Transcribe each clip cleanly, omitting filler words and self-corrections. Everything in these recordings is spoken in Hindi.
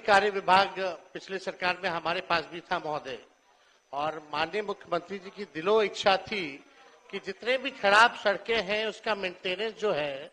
कार्य विभाग पिछले सरकार में हमारे पास भी था महोदय, और माननीय मुख्यमंत्री जी की दिलो इच्छा थी कि जितने भी खराब सड़कें हैं उसका मेंटेनेंस जो है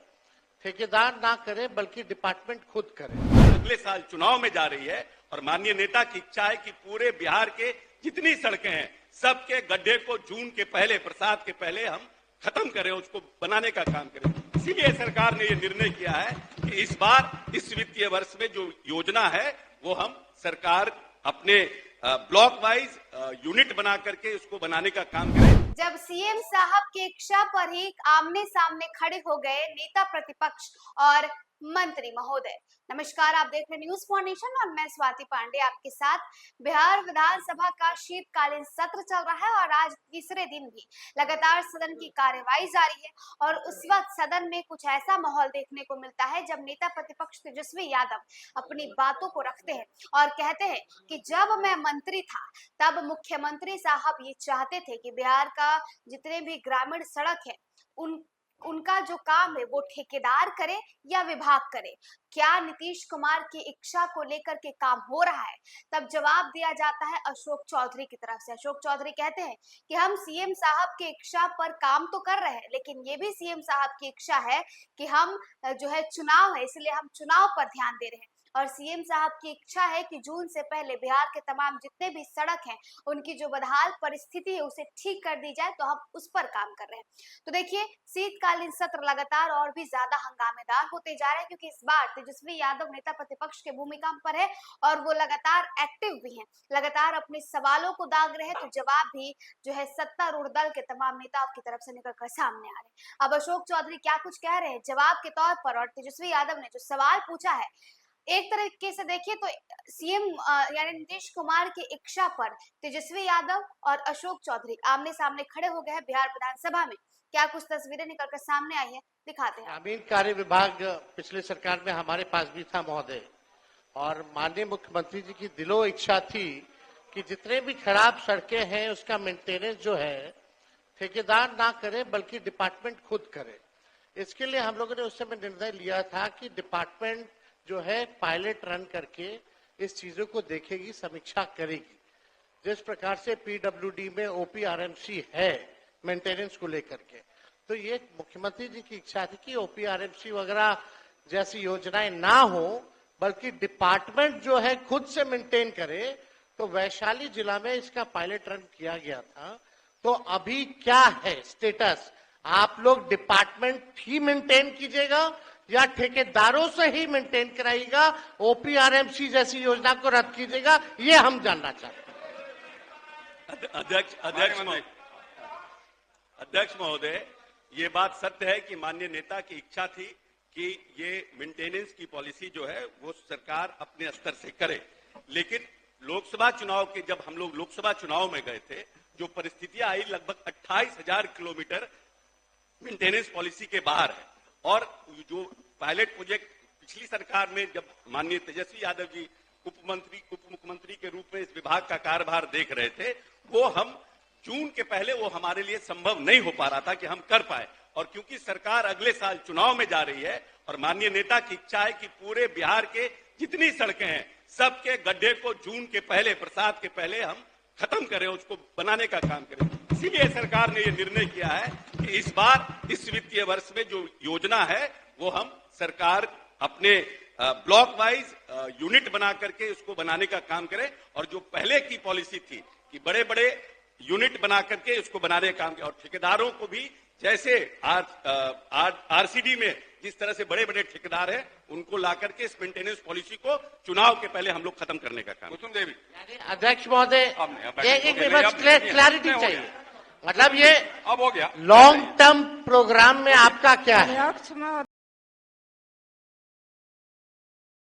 ठेकेदार ना करे बल्कि डिपार्टमेंट खुद करे। अगले साल चुनाव में जा रही है और माननीय नेता की इच्छा है कि पूरे बिहार के जितनी सड़कें हैं सबके गड्ढे को जून के पहले, बरसात के पहले हम खत्म करें, उसको बनाने का काम करें। इसीलिए सरकार ने ये निर्णय किया है कि इस बार इस वित्तीय वर्ष में जो योजना है वो हम सरकार अपने ब्लॉक वाइज यूनिट बना करके उसको बनाने का काम करें। जब सीएम साहब की इच्छा पर ही आमने सामने खड़े हो गए नेता प्रतिपक्ष और मंत्री महोदय। नमस्कार, आप देख रहे न्यूज फॉर नेशन और मैं स्वाति पांडे आपके साथ। बिहार विधानसभा का शीतकालीन सत्र चल रहा है और आज तीसरे दिन भी लगातार सदन की कार्यवाही जारी है और उस वक्त सदन में कुछ ऐसा माहौल देखने को मिलता है जब नेता प्रतिपक्ष तेजस्वी यादव अपनी बातों को रखते हैं और कहते हैं कि जब मैं मंत्री था तब मुख्यमंत्री साहब ये चाहते थे कि बिहार का जितने भी ग्रामीण सड़क है उनका जो काम है वो ठेकेदार करे या विभाग करे। क्या नीतीश कुमार की इच्छा को लेकर के काम हो रहा है? तब जवाब दिया जाता है अशोक चौधरी की तरफ से। अशोक चौधरी कहते हैं कि हम सीएम साहब की इच्छा पर काम तो कर रहे हैं, लेकिन ये भी सीएम साहब की इच्छा है कि हम जो है चुनाव है इसलिए हम चुनाव पर ध्यान दे रहे हैं और सीएम साहब की इच्छा है कि जून से पहले बिहार के तमाम जितने भी सड़क हैं उनकी जो बदहाल परिस्थिति है उसे ठीक कर दी जाए, तो हम उस पर काम कर रहे हैं। तो देखिए, शीतकालीन सत्र लगातार और भी ज्यादा हंगामेदार होते जा रहे हैं क्योंकि इस बार तेजस्वी यादव नेता प्रतिपक्ष के भूमिका पर है और वो लगातार एक्टिव भी हैं, लगातार अपने सवालों को दाग रहे हैं, तो जवाब भी जो है सत्तारूढ़ दल के तमाम नेताओं की तरफ से निकल कर सामने आ रहे हैं। अब अशोक चौधरी क्या कुछ कह रहे हैं जवाब के तौर पर, और तेजस्वी यादव ने जो सवाल पूछा है, एक तरीके से देखिए तो सीएम यानी नीतीश कुमार की इच्छा पर तेजस्वी यादव और अशोक चौधरी आमने सामने खड़े हो गए हैं बिहार विधानसभा में। क्या कुछ तस्वीरें निकलकर सामने आई है, दिखाते हैं। ग्रामीण कार्य विभाग पिछले सरकार में हमारे पास भी था महोदय, और माननीय मुख्यमंत्री जी की दिलो इच्छा थी कि जितने भी खराब सड़कें हैं उसका मेंटेनेंस जो है ठेकेदार ना करे बल्कि डिपार्टमेंट खुद करे। इसके लिए हम लोगों ने उस समय निर्णय लिया था कि डिपार्टमेंट जो है पायलट रन करके इस चीजों को देखेगी, समीक्षा करेगी। जिस प्रकार से पीडब्ल्यूडी में ओपीआरएमसी है मेंटेनेंस को लेकर के, तो ये मुख्यमंत्री जी की इच्छा थी कि ओपीआरएमसी वगैरह जैसी योजनाएं ना हो बल्कि डिपार्टमेंट जो है खुद से मेंटेन करे। तो वैशाली जिला में इसका पायलट रन किया गया था। तो अभी क्या है स्टेटस? आप लोग डिपार्टमेंट ही मेंटेन कीजिएगा या ठेकेदारों से ही मेंटेन कराइएगा? ओपीआरएमसी जैसी योजना को रद्द कीजिएगा, ये हम जानना चाहते हैं। अध्यक्ष महोदय, ये बात सत्य है कि माननीय नेता की इच्छा थी कि ये मेंटेनेंस की पॉलिसी जो है वो सरकार अपने स्तर से करे, लेकिन लोकसभा चुनाव के जब हम लोग लोकसभा चुनाव में गए थे, जो परिस्थितियां आई लगभग 28,000 किलोमीटर मेंटेनेंस पॉलिसी के बाहर है। और जो पायलट प्रोजेक्ट पिछली सरकार में जब माननीय तेजस्वी यादव जी उप मुख्यमंत्री के रूप में इस विभाग का कार्यभार देख रहे थे, वो हम जून के पहले वो हमारे लिए संभव नहीं हो पा रहा था कि हम कर पाए। और क्योंकि सरकार अगले साल चुनाव में जा रही है और माननीय नेता की इच्छा है कि पूरे बिहार के जितनी सड़कें हैं सबके गड्ढे को जून के पहले, बरसात के पहले हम खत्म करें, उसको बनाने का काम करें। इसीलिए सरकार ने ये निर्णय किया है कि इस बार इस वित्तीय वर्ष में जो योजना है वो हम सरकार अपने ब्लॉक वाइज यूनिट बना करके उसको बनाने का काम करें। और जो पहले की पॉलिसी थी कि बड़े बड़े यूनिट बना करके उसको बनाने का काम करें, और ठेकेदारों को भी जैसे आरसीडी में जिस तरह से बड़े बड़े ठेकेदार हैं उनको ला करके इस मेंटेनेंस पॉलिसी को चुनाव के पहले हम लोग खत्म करने का काम। कुसुम देवी अध्यक्ष महोदय, एक क्लैरिटी चाहिए, मतलब ये अब हो गया लॉन्ग टर्म प्रोग्राम में आपका क्या है?